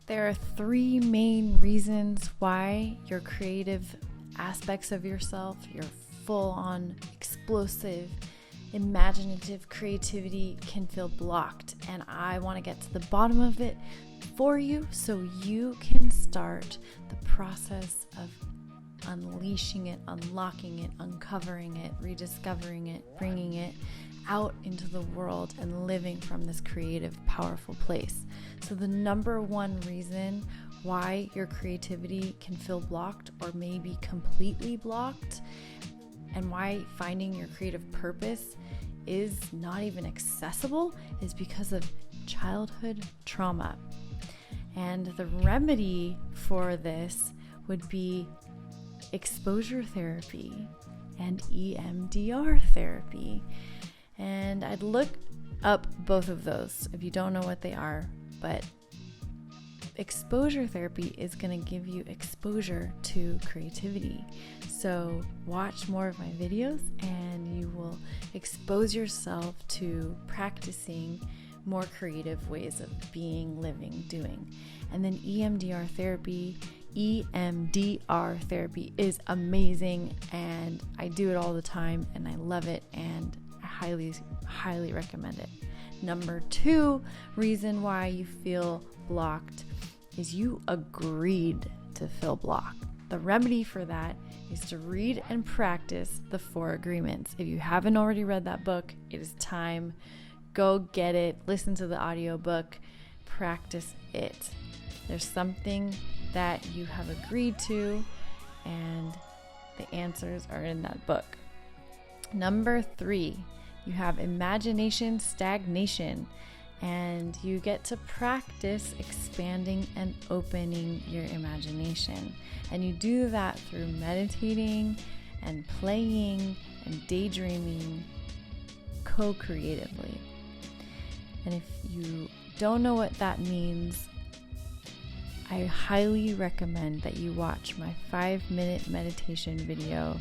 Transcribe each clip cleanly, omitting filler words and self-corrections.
There are three main reasons why your creative aspects of yourself, your full-on explosive, imaginative creativity can feel blocked. And I want to get to the bottom of it for you so you can start the process of unleashing it, unlocking it, uncovering it, rediscovering it, bringing it out into the world and living from this creative, powerful place. So the number one reason why your creativity can feel blocked or maybe completely blocked, and why finding your creative purpose is not even accessible, is because of childhood trauma. And the remedy for this would be exposure therapy and EMDR therapy. And I'd look up both of those if you don't know what they are, but exposure therapy is going to give you exposure to creativity. So watch more of my videos and you will expose yourself to practicing more creative ways of being, living, doing. And then EMDR therapy is amazing, and I do it all the time and I love it, and I highly recommend it. Number two reason why you feel blocked is you agreed to feel blocked. The remedy for that is to read and practice the 4 agreements. If you haven't already read that book, it is time. Go get it, listen to the audiobook, practice it. There's something that you have agreed to, and the answers are in that book. Number 3, you have imagination stagnation, and you get to practice expanding and opening your imagination. And you do that through meditating and playing and daydreaming co-creatively. And if you don't know what that means, I highly recommend that you watch my 5-minute meditation video.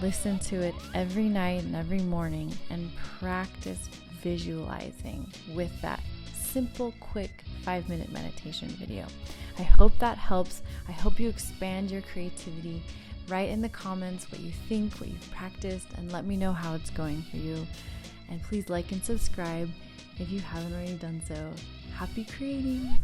Listen to it every night and every morning and practice visualizing with that simple, quick 5-minute meditation video. I hope that helps. I hope you expand your creativity. Write in the comments what you think, what you've practiced, and let me know how it's going for you. And please like and subscribe if you haven't already done so. Happy creating!